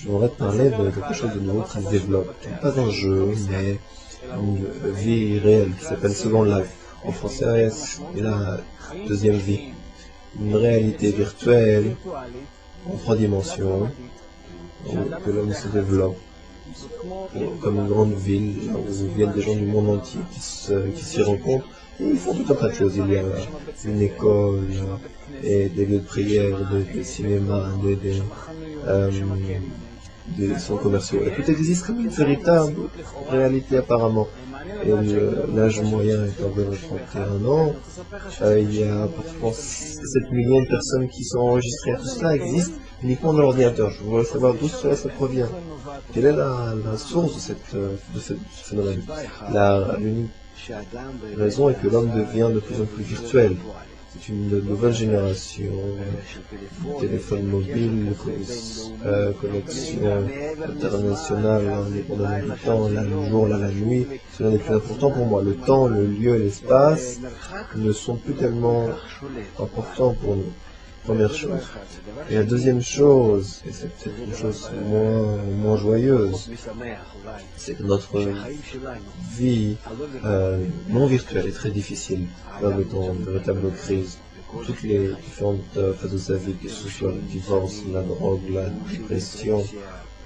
je voudrais te parler de quelque chose de nouveau qui se développe. Pas un jeu, mais une vie réelle qui s'appelle Second Life. En français, c'est la deuxième vie. Une réalité virtuelle en 3 dimensions que l'homme se développe comme une grande ville où viennent des gens du monde entier qui s'y rencontrent. Et ils font tout un tas de choses. Il y a une école et des lieux de prière, des cinémas, des centres commerciaux. Et tout existe comme une véritable réalité apparemment. Et l'âge moyen est environ 31 ans. Il y a pratiquement 7 millions de personnes qui sont enregistrées. Tout cela existe uniquement dans l'ordinateur. Je voudrais savoir d'où cela provient. Quelle est la source de ce phénomène? L'unique raison est que l'homme devient de plus en plus virtuel. C'est une nouvelle génération, téléphone mobile, connexion internationale, indépendamment du temps, là le jour, là la nuit. Cela n'est plus important pour moi. Le temps, le lieu et l'espace ne sont plus tellement importants pour nous. Première chose. Et la deuxième chose, et c'est peut-être une chose moins joyeuse, c'est que notre vie non virtuelle est très difficile. L'homme est en véritable crise. Toutes les différentes phases de sa vie, que ce soit le divorce, la drogue, la dépression,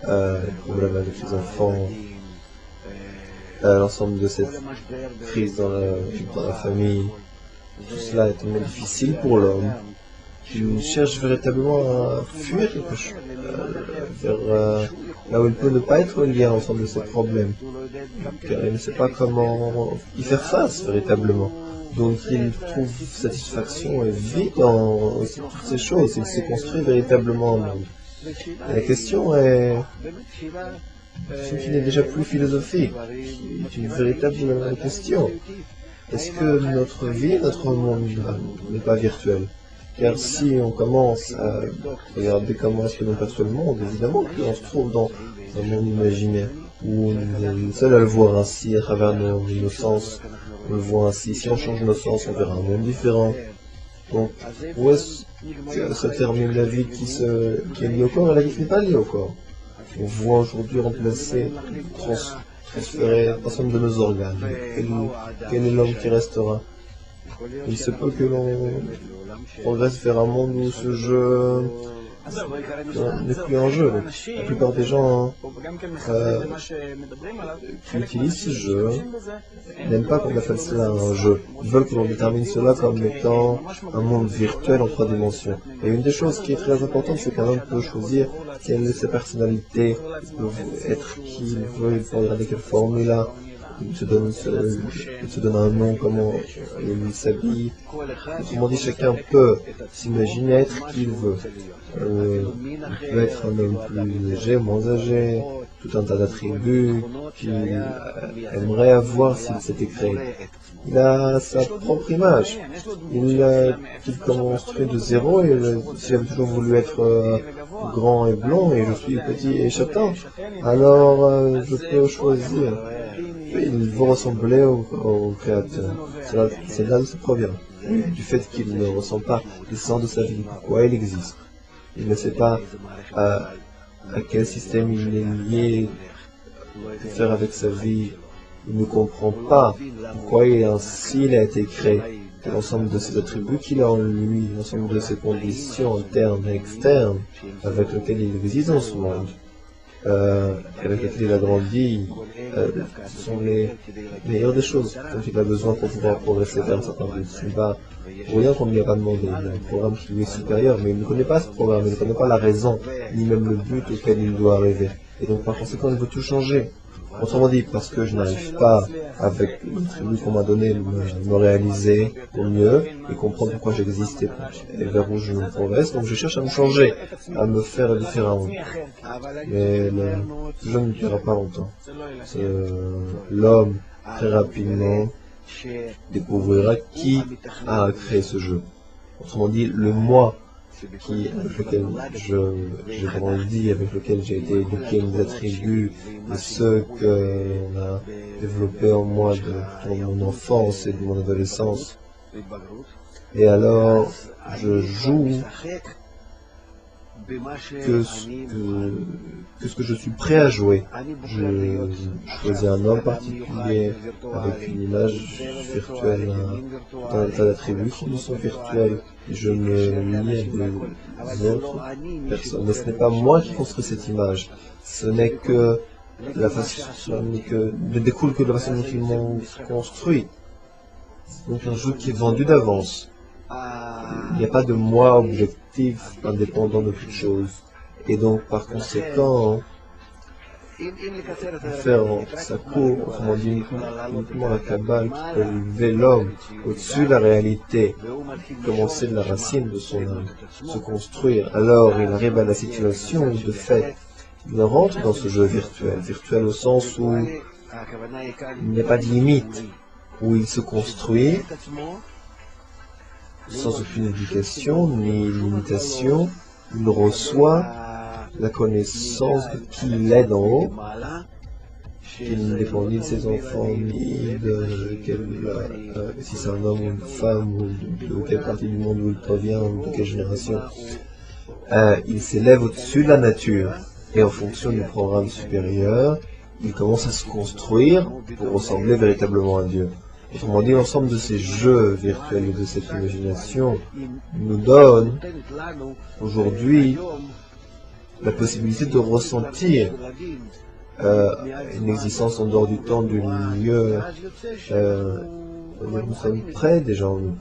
les problèmes avec les enfants, l'ensemble de cette crise dans la famille, tout cela est tellement difficile pour l'homme. Il cherche véritablement à fuir quelque chose, vers là où il peut ne pas être lié à l'ensemble de ces problèmes, car il ne sait pas comment y faire face véritablement. Donc il trouve satisfaction et vie dans toutes ces choses, il s'est construit véritablement un monde. Et la question est, ce qui n'est déjà plus philosophique, c'est une véritable question. Est-ce que notre vie, notre monde n'est pas virtuel? Car si on commence à regarder comment est-ce que l'on perçoit le monde, évidemment qu'on se trouve dans un monde imaginaire, où on est seul à le voir ainsi à travers nos sens. On le voit ainsi. Si on change nos sens, on verra un monde différent. Donc, où est-ce que se termine la vie qui est liée au corps et la vie qui n'est pas liée au corps? On voit aujourd'hui remplacer, transférer l'ensemble de nos organes. Quel est l'homme qui restera? Il se peut que l'on progresse vers un monde où ce jeu n'est plus un jeu. La plupart des gens qui utilisent ce jeu n'aiment pas qu'on appelle cela un jeu. Ils veulent que l'on détermine cela comme étant un monde virtuel en 3 dimensions. Et une des choses qui est très importante, c'est qu'un homme peut choisir quelle est sa personnalité, il peut être qui il veut, il peut regarder quelle forme il a. Il se donne un nom, comment il s'habille. Autrement dit, chacun peut s'imaginer être qui il veut. Il peut être un homme plus âgé, moins âgé, tout un tas d'attributs qu'il aimerait avoir s'il s'était créé. Il a sa propre image. Il construit de zéro et s'il avait toujours voulu être grand et blond et je suis petit et châtain, alors je peux choisir. Il veut ressembler au créateur. C'est là où ça provient. Du fait qu'il ne ressent pas le sens de sa vie, pourquoi il existe. Il ne sait pas à quel système il est lié, que faire avec sa vie. Il ne comprend pas pourquoi il a été créé. L'ensemble de ses attributs qu'il a en lui, l'ensemble de ses conditions internes et externes avec lesquelles il existe dans ce monde. Avec lesquels il a grandi, ce sont les meilleures des choses dont il a besoin pour pouvoir progresser vers un certain but. Ce n'est pas pour rien qu'on ne lui a pas demandé. Il y a un programme qui lui est supérieur, mais il ne connaît pas ce programme, il ne connaît pas la raison, ni même le but auquel il doit arriver. Et donc par conséquent, il veut tout changer. Autrement dit, parce que je n'arrive pas, avec le tribut qu'on m'a donné, me réaliser au mieux et comprendre pourquoi j'existe et vers où je me progresse. Donc je cherche à me changer, à me faire différemment. Mais le jeu ne durera pas longtemps. L'homme, très rapidement, découvrira qui a créé ce jeu. Autrement dit, le moi avec lequel j'ai grandi, avec lequel j'ai été éduqué, mes attributs, et ceux qu'on a développés en moi de mon enfance et de mon adolescence. Et alors, je joue que ce que je suis prêt à jouer. Je choisis un homme particulier avec une image virtuelle, un tas d'attributs qui sont virtuels. Je me lie à des autres personnes. Mais ce n'est pas moi qui construis cette image. Ce n'est que la façon ne découle que de la façon dont ils m'ont construit. Donc un jeu qui est vendu d'avance. Il n'y a pas de moi objectif indépendant de toute chose. Et donc par conséquent, faire sa cour, autrement dit uniquement la Kabbale qui peut élever l'homme au-dessus de la réalité, commencer de la racine de son âme, se construire. Alors il arrive à la situation où de fait, il rentre dans ce jeu virtuel au sens où il n'y a pas de limite, où il se construit sans aucune éducation ni limitation, il reçoit la connaissance de qui il est d'en haut, qu'il ne dépend ni de ses enfants, ni de si c'est un homme ou une femme, ou de quelle partie du monde où il provient, ou de quelle génération. Il s'élève au-dessus de la nature, et en fonction du programme supérieur, il commence à se construire pour ressembler véritablement à Dieu. Autrement dit, l'ensemble de ces jeux virtuels et de cette imagination nous donne aujourd'hui la possibilité de ressentir une existence en dehors du temps, du lieu. Nous sommes prêts déjà en nous.